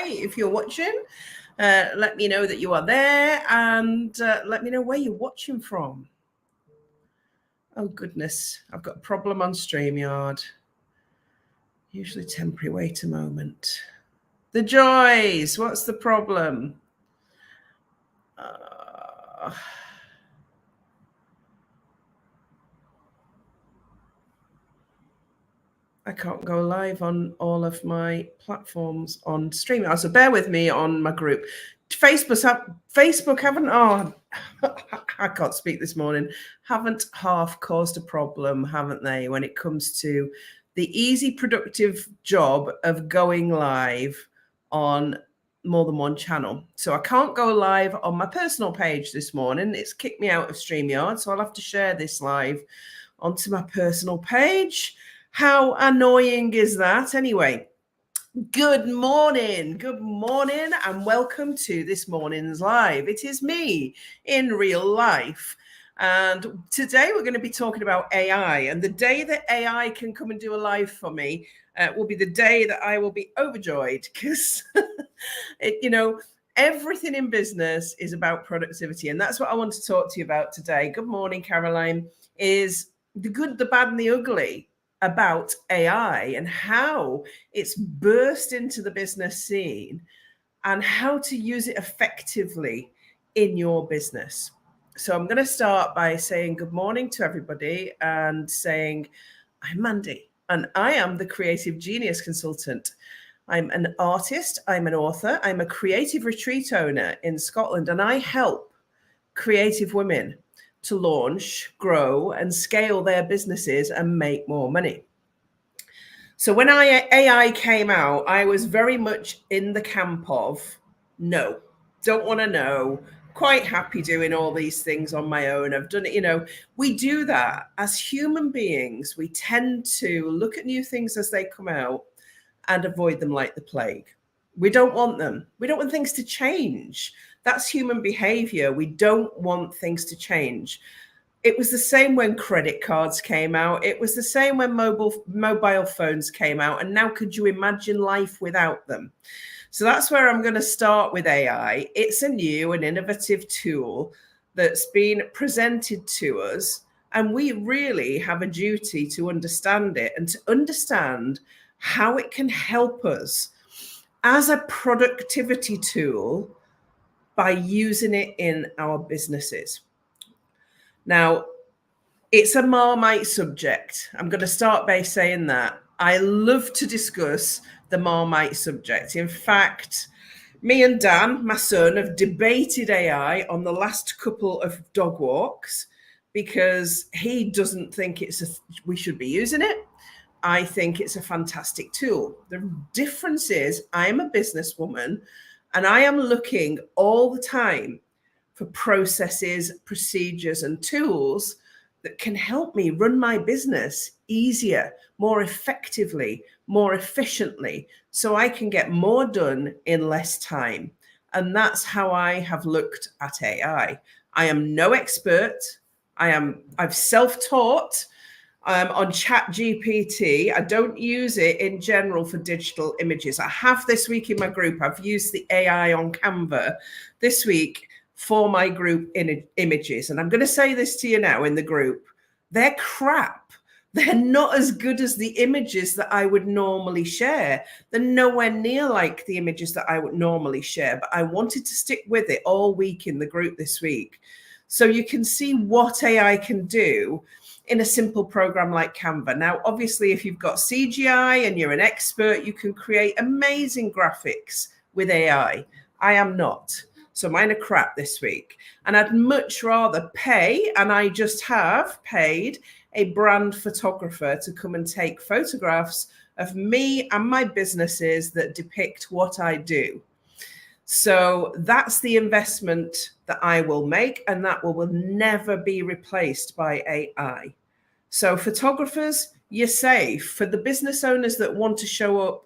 hi if you're watching. Let me know that you are there, and let me know where you're watching from. Oh goodness, I've got a problem on StreamYard. Usually temporary, wait a moment. The joys, what's the problem? I can't go live on all of my platforms on StreamYard, so bear with me on my group. Facebook haven't, I can't speak this morning, haven't half caused a problem, haven't they, when it comes to the easy, productive job of going live on more than one channel. So I can't go live on my personal page this morning. It's kicked me out of StreamYard, so I'll have to share this live onto my personal page. How annoying is that? Anyway, good morning, and welcome to this morning's live. It is me in real life. And today we're going to be talking about AI. And the day that AI can come and do a live for me will be the day that I will be overjoyed, because, everything in business is about productivity. And that's what I want to talk to you about today. Good morning, Caroline. Is the good, the bad, and the ugly about AI and how it's burst into the business scene and how to use it effectively in your business. So I'm going to start by saying good morning to everybody and saying I'm Mandy and I am the Creative Genius Consultant. I'm an artist, I'm an author, I'm a creative retreat owner in Scotland, and I help creative women to launch, grow, and scale their businesses and make more money. So when AI came out, I was very much in the camp of, no, don't want to know, quite happy doing all these things on my own. I've done it, we do that as human beings. We tend to look at new things as they come out and avoid them like the plague. We don't want them. We don't want things to change. That's human behavior. We don't want things to change. It was the same when credit cards came out. It was the same when mobile phones came out. And now could you imagine life without them? So that's where I'm going to start with AI. It's a new and innovative tool that's been presented to us. And we really have a duty to understand it and to understand how it can help us as a productivity tool by using it in our businesses. Now, it's a Marmite subject. I'm going to start by saying that. I love to discuss the Marmite subject. In fact, me and Dan, my son, have debated AI on the last couple of dog walks because he doesn't think we should be using it. I think it's a fantastic tool. The difference is I am a businesswoman and I am looking all the time for processes, procedures, and tools that can help me run my business easier, more effectively, more efficiently, so I can get more done in less time. And that's how I have looked at AI. I am no expert. I've self-taught on ChatGPT. I don't use it in general for digital images. I have this week in my group, I've used the AI on Canva this week for my group images. And I'm going to say this to you now in the group. They're crap. They're not as good as the images that I would normally share. They're nowhere near like the images that I would normally share. But I wanted to stick with it all week in the group this week, so you can see what AI can do in a simple program like Canva. Now, obviously, if you've got CGI and you're an expert, you can create amazing graphics with AI. I am not. So mine are crap this week. And I'd much rather pay, and I just have paid, a brand photographer to come and take photographs of me and my businesses that depict what I do. So that's the investment that I will make, and that will never be replaced by AI. So photographers, you're safe. For the business owners that want to show up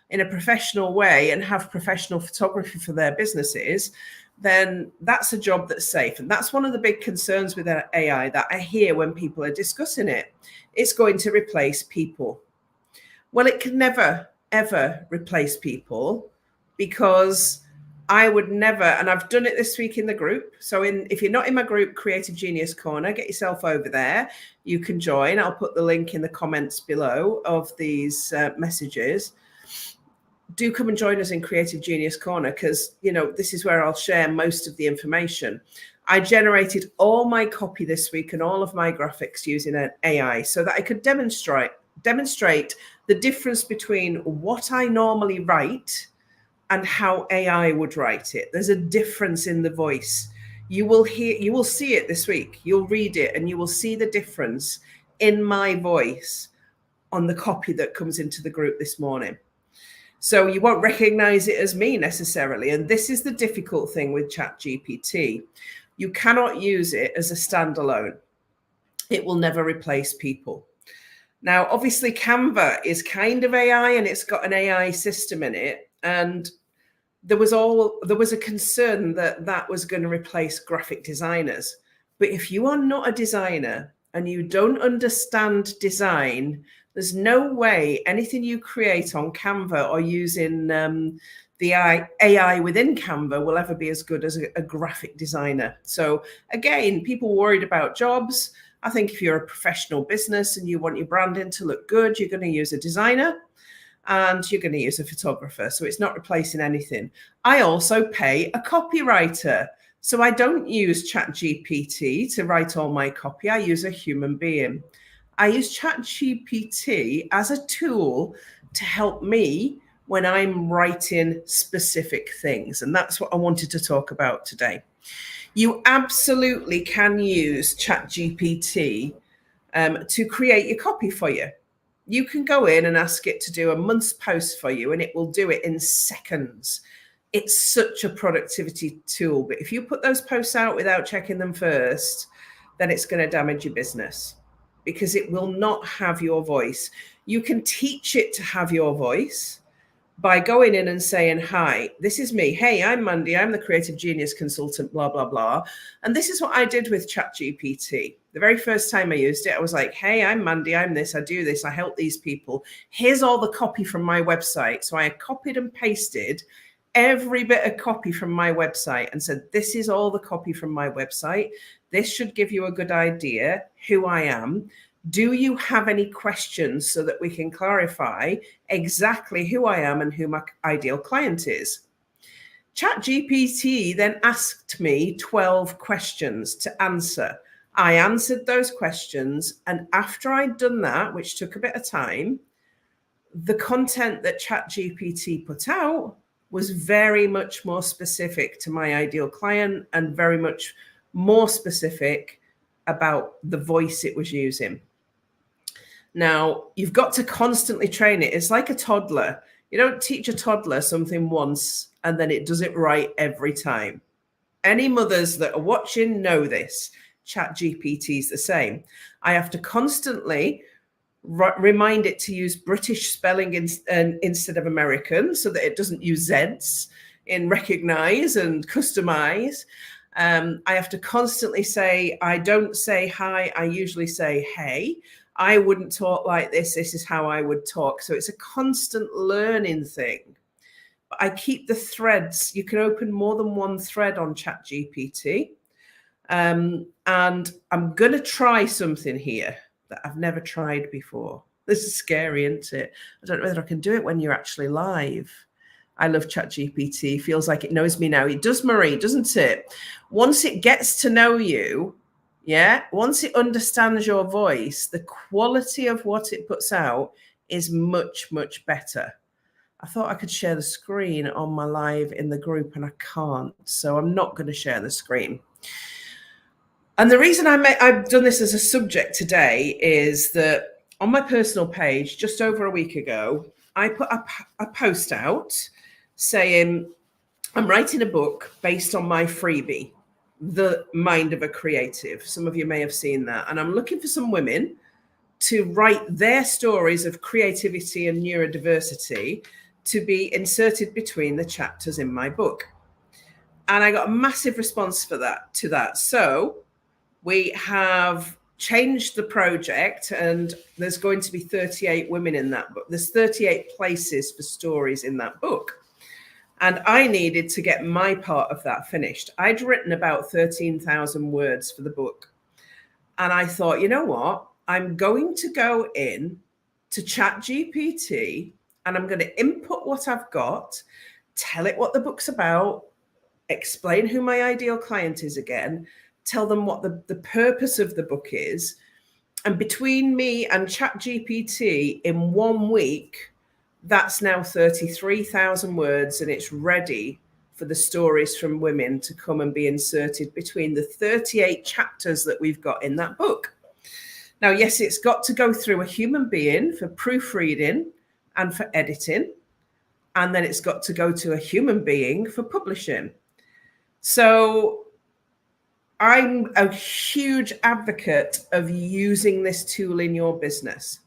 in a professional way and have professional photography for their businesses, then that's a job that's safe. And that's one of the big concerns with AI that I hear when people are discussing it. It's going to replace people. Well, it can never, ever replace people. because I would never, and I've done it this week in the group. So if you're not in my group, Creative Genius Corner, get yourself over there. You can join. I'll put the link in the comments below of these messages. Do come and join us in Creative Genius Corner, because, you know, this is where I'll share most of the information. I generated all my copy this week and all of my graphics using an AI so that I could demonstrate the difference between what I normally write and how AI would write it. There's a difference in the voice. You will see it this week. You'll read it and you will see the difference in my voice on the copy that comes into the group this morning. So you won't recognize it as me necessarily. And this is the difficult thing with ChatGPT. You cannot use it as a standalone. It will never replace people. Now, obviously, Canva is kind of AI, and it's got an AI system in it. And there was a concern that that was going to replace graphic designers. But if you are not a designer and you don't understand design, there's no way anything you create on Canva or using the AI within Canva will ever be as good as a graphic designer. So again, people worried about jobs. I think if you're a professional business and you want your branding to look good, you're going to use a designer and you're going to use a photographer. So it's not replacing anything. I also pay a copywriter. So I don't use ChatGPT to write all my copy. I use a human being. I use ChatGPT as a tool to help me when I'm writing specific things. And that's what I wanted to talk about today. You absolutely can use ChatGPT to create your copy for you. You can go in and ask it to do a month's post for you, and it will do it in seconds. It's such a productivity tool. But if you put those posts out without checking them first, then it's going to damage your business, because it will not have your voice. You can teach it to have your voice by going in and saying, hi, this is me. Hey, I'm Mandy. I'm the creative genius consultant, blah, blah, blah. And this is what I did with ChatGPT. The very first time I used it, I was like, hey, I'm Mandy. I'm this. I do this. I help these people. Here's all the copy from my website. So I copied and pasted every bit of copy from my website and said, this is all the copy from my website. This should give you a good idea who I am. Do you have any questions so that we can clarify exactly who I am and who my ideal client is? ChatGPT then asked me 12 questions to answer. I answered those questions, and after I'd done that, which took a bit of time, the content that ChatGPT put out was very much more specific to my ideal client and very much more specific about the voice it was using. Now, you've got to constantly train it. It's like a toddler. You don't teach a toddler something once and then it does it right every time. Any mothers that are watching know this. ChatGPT is the same. I have to constantly remind it to use British spelling instead of American, so that it doesn't use Zs in recognize and customize. I have to constantly say, I don't say hi, I usually say hey. I wouldn't talk like this. This is how I would talk. So it's a constant learning thing. But I keep the threads. You can open more than one thread on ChatGPT. And I'm going to try something here that I've never tried before. This is scary, isn't it? I don't know whether I can do it when you're actually live. I love ChatGPT. Feels like it knows me now. It does, Marie, doesn't it? Once it gets to know you, yeah, once it understands your voice, the quality of what it puts out is much, much better. I thought I could share the screen on my live in the group, and I can't. So I'm not going to share the screen. And the reason I've done this as a subject today is that on my personal page, just over a week ago, I put a post out saying, I'm writing a book based on my freebie, The Mind of a Creative. Some of you may have seen that. And I'm looking for some women to write their stories of creativity and neurodiversity to be inserted between the chapters in my book. And I got a massive response to that. So we have changed the project, and there's going to be 38 women in that book. There's 38 places for stories in that book. And I needed to get my part of that finished. I'd written about 13,000 words for the book. And I thought, you know what? I'm going to go in to ChatGPT and I'm going to input what I've got, tell it what the book's about, explain who my ideal client is again, tell them what the purpose of the book is. And between me and ChatGPT in 1 week, that's now 33,000 words, and it's ready for the stories from women to come and be inserted between the 38 chapters that we've got in that book. Now, yes, it's got to go through a human being for proofreading and for editing, and then it's got to go to a human being for publishing. So I'm a huge advocate of using this tool in your business.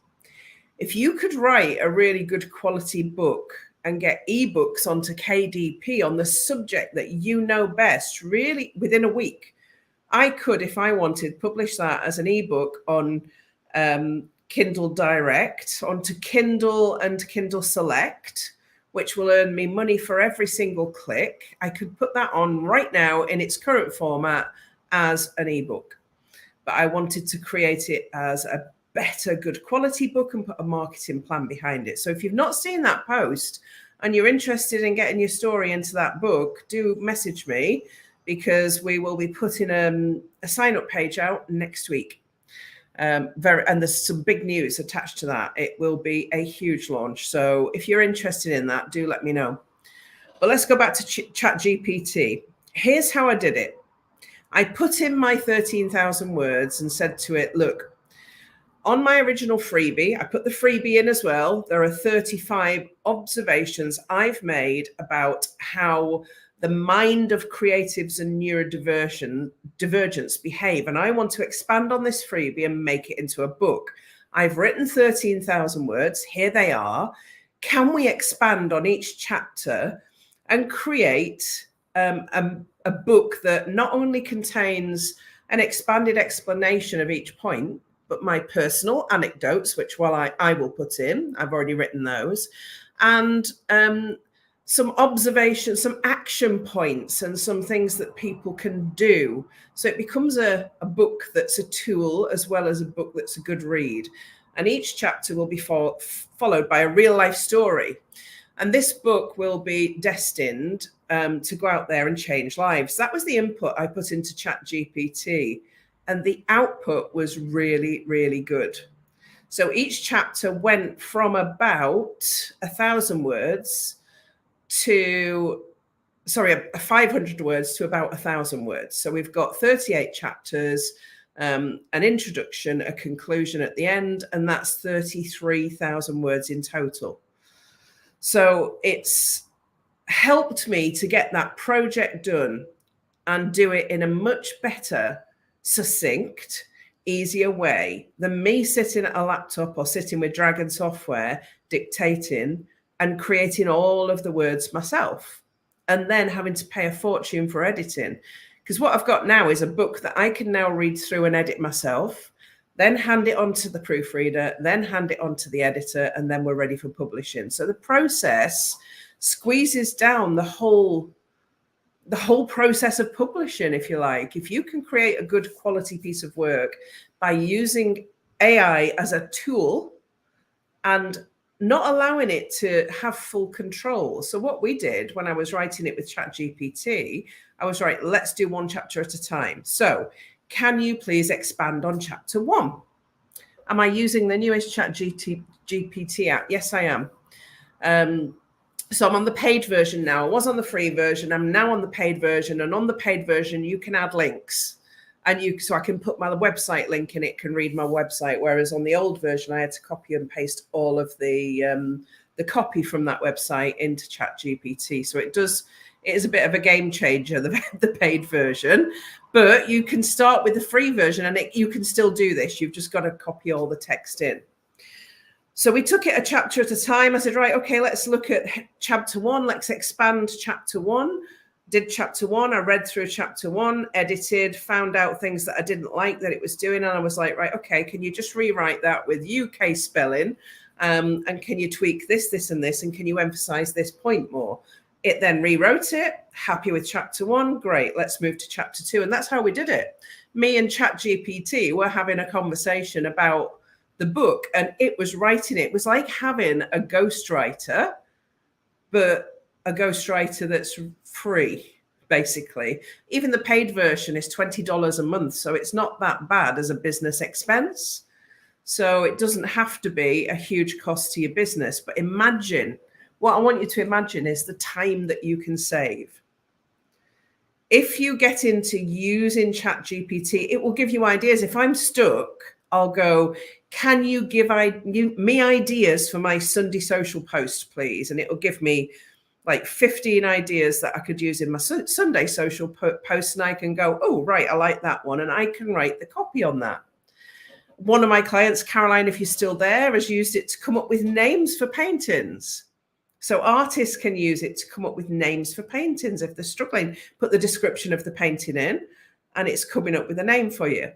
If you could write a really good quality book and get ebooks onto KDP on the subject that you know best, really within a week, I could, if I wanted, publish that as an ebook on Kindle Direct, onto Kindle and Kindle Select, which will earn me money for every single click. I could put that on right now in its current format as an ebook. But I wanted to create it as a better, good quality book and put a marketing plan behind it. So if you've not seen that post and you're interested in getting your story into that book, do message me, because we will be putting a sign-up page out next week. And there's some big news attached to that. It will be a huge launch. So if you're interested in that, do let me know. But let's go back to ChatGPT. Here's how I did it. I put in my 13,000 words and said to it, look, on my original freebie, I put the freebie in as well. There are 35 observations I've made about how the mind of creatives and neurodivergence behave. And I want to expand on this freebie and make it into a book. I've written 13,000 words. Here they are. Can we expand on each chapter and create a book that not only contains an expanded explanation of each point, but my personal anecdotes, which I will put in, I've already written those, and some observations, some action points, and some things that people can do. So it becomes a book that's a tool as well as a book that's a good read. And each chapter will be followed by a real life story. And this book will be destined to go out there and change lives. That was the input I put into ChatGPT. And the output was really, really good. So each chapter went from about 1,000 words to, 500 words to about 1,000 words. So we've got 38 chapters, an introduction, a conclusion at the end, and that's 33,000 words in total. So it's helped me to get that project done and do it in a much better, succinct, easier way than me sitting at a laptop or sitting with Dragon software, dictating and creating all of the words myself, and then having to pay a fortune for editing. Because what I've got now is a book that I can now read through and edit myself, then hand it on to the proofreader, then hand it on to the editor, and then we're ready for publishing. So the process squeezes down the whole process of publishing, if you like. If you can create a good quality piece of work by using AI as a tool and not allowing it to have full control. So what we did when I was writing it with ChatGPT, I was right, let's do one chapter at a time. So can you please expand on chapter 1? Am I using the newest ChatGPT app? Yes, I am. So I'm on the paid version now. I was on the free version. I'm now on the paid version. And on the paid version, you can add links. So I can put my website link and it can read my website. Whereas on the old version, I had to copy and paste all of the copy from that website into ChatGPT. So it is a bit of a game changer, the paid version. But you can start with the free version and you can still do this. You've just got to copy all the text in. So we took it a chapter at a time. I said, right, okay, let's look at chapter 1. Let's expand chapter 1. Did chapter 1. I read through chapter 1, edited, found out things that I didn't like that it was doing. And I was like, right, okay, can you just rewrite that with UK spelling? And can you tweak this, and this? And can you emphasize this point more? It then rewrote it. Happy with chapter 1? Great. Let's move to chapter 2. And that's how we did it. Me and ChatGPT were having a conversation about the book, and it was writing it. It was like having a ghostwriter, but a ghostwriter that's free, basically. Even the paid version is $20 a month. So it's not that bad as a business expense. So it doesn't have to be a huge cost to your business. But imagine, what I want you to imagine is the time that you can save. If you get into using ChatGPT, it will give you ideas. If I'm stuck, I'll go, can you give me ideas for my Sunday social post, please? And it will give me like 15 ideas that I could use in my Sunday social post. And I can go, oh, right, I like that one. And I can write the copy on that. One of my clients, Caroline, if you're still there, has used it to come up with names for paintings. So artists can use it to come up with names for paintings if they're struggling. Put the description of the painting in, and it's coming up with a name for you.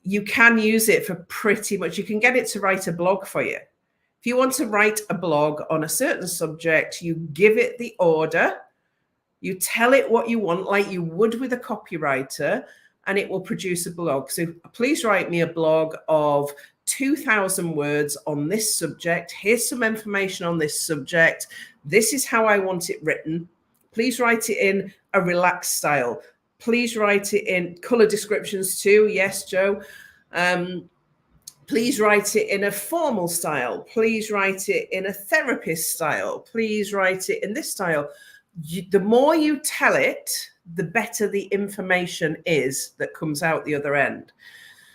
You can use it for pretty much, you can get it to write a blog for you. If you want to write a blog on a certain subject, you give it the order, you tell it what you want, like you would with a copywriter, and it will produce a blog. So please write me a blog of 2,000 words on this subject. Here's some information on this subject. This is how I want it written. Please write it in a relaxed style. Please write it in color descriptions too. Yes, Joe. Please write it in a formal style. Please write it in a therapist style. Please write it in this style. The more you tell it, the better the information is that comes out the other end.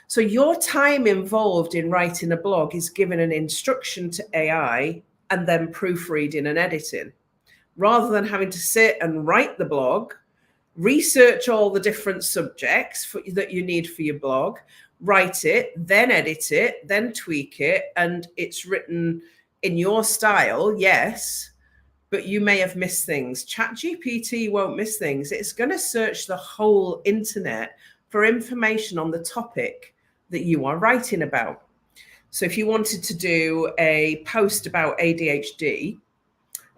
So your time involved in writing a blog is given an instruction to AI and then proofreading and editing, rather than having to sit and write the blog, research all the different subjects that you need for your blog, write it, then edit it, then tweak it, and it's written in your style, yes, but you may have missed things. ChatGPT won't miss things. It's going to search the whole internet for information on the topic that you are writing about. So if you wanted to do a post about ADHD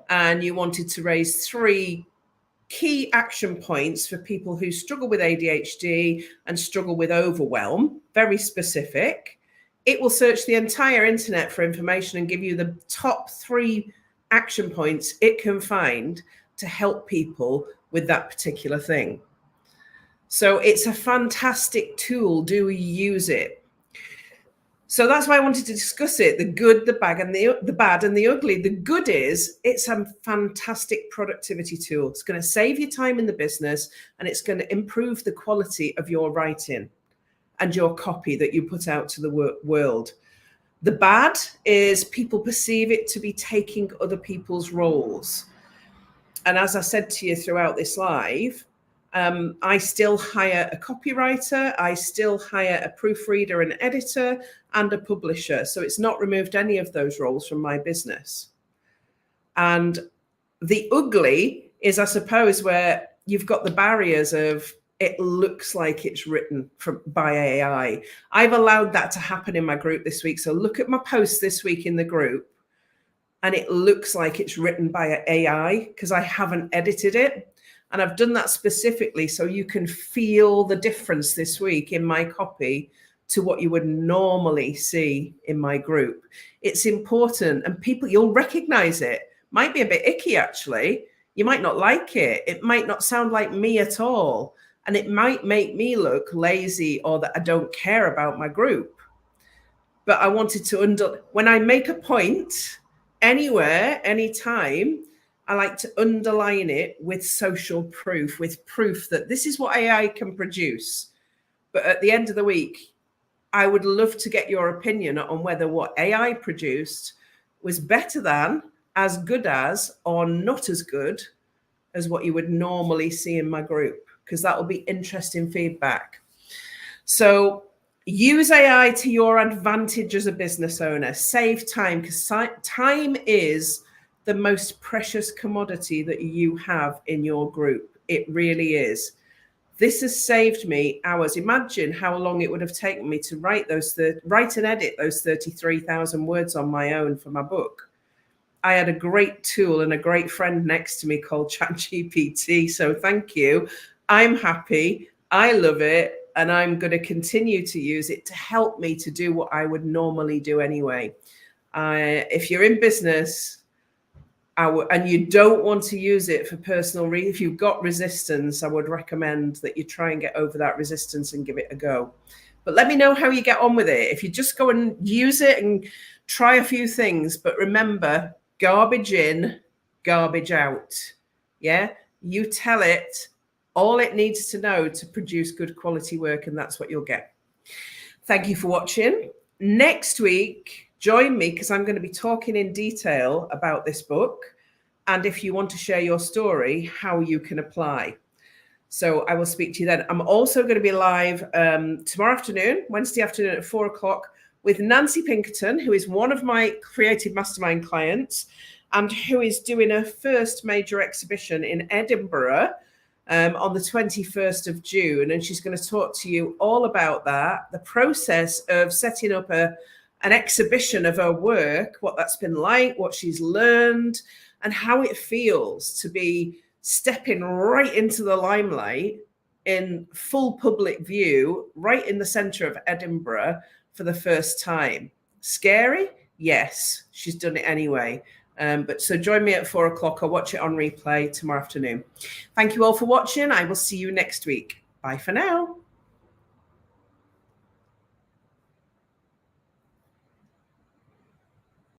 and you wanted to raise 3 key action points for people who struggle with ADHD and struggle with overwhelm, very specific, it will search the entire internet for information and give you the top 3 action points it can find to help people with that particular thing. So it's a fantastic tool. Do we use it? So that's why I wanted to discuss it, the good, the bad, and the ugly. The good is it's a fantastic productivity tool. It's going to save you time in the business, and it's going to improve the quality of your writing and your copy that you put out to the world. The bad is people perceive it to be taking other people's roles. And as I said to you throughout this live, I still hire a copywriter, I still hire a proofreader, an editor, and a publisher. So it's not removed any of those roles from my business. And the ugly is, I suppose, where you've got the barriers of it looks like it's written by AI. I've allowed that to happen in my group this week. So look at my post this week in the group, and it looks like it's written by AI because I haven't edited it. And I've done that specifically so you can feel the difference this week in my copy to what you would normally see in my group. It's important, and people, you'll recognize it. Might be a bit icky, actually. You might not like it. It might not sound like me at all. And it might make me look lazy or that I don't care about my group. But I wanted to, when I make a point anywhere, anytime, I like to underline it with social proof, with proof that this is what AI can produce. But at the end of the week, I would love to get your opinion on whether what AI produced was better than, as good as, or not as good as what you would normally see in my group, because that will be interesting feedback. So use AI to your advantage as a business owner. Save time, because time is the most precious commodity that you have in your group. It really is. This has saved me hours. Imagine how long it would have taken me to write and edit those 33,000 words on my own for my book. I had a great tool and a great friend next to me called ChatGPT. So thank you. I'm happy. I love it. And I'm going to continue to use it to help me to do what I would normally do anyway. If you're in business and you don't want to use it for personal reasons, if you've got resistance, I would recommend that you try and get over that resistance and give it a go. But let me know how you get on with it. If you just go and use it and try a few things, but remember, garbage in, garbage out. Yeah, you tell it all it needs to know to produce good quality work, and that's what you'll get. Thank you for watching. Next week, join me because I'm going to be talking in detail about this book, and if you want to share your story, how you can apply. So I will speak to you then. I'm also going to be live tomorrow afternoon, Wednesday afternoon at 4 o'clock with Nancy Pinkerton, who is one of my Creative Mastermind clients and who is doing her first major exhibition in Edinburgh on the 21st of June. And she's going to talk to you all about that, the process of setting up an exhibition of her work, what that's been like, what she's learned, and how it feels to be stepping right into the limelight in full public view, right in the center of Edinburgh for the first time. Scary? Yes, she's done it anyway. But so join me at 4 o'clock or watch it on replay tomorrow afternoon. Thank you all for watching. I will see you next week. Bye for now.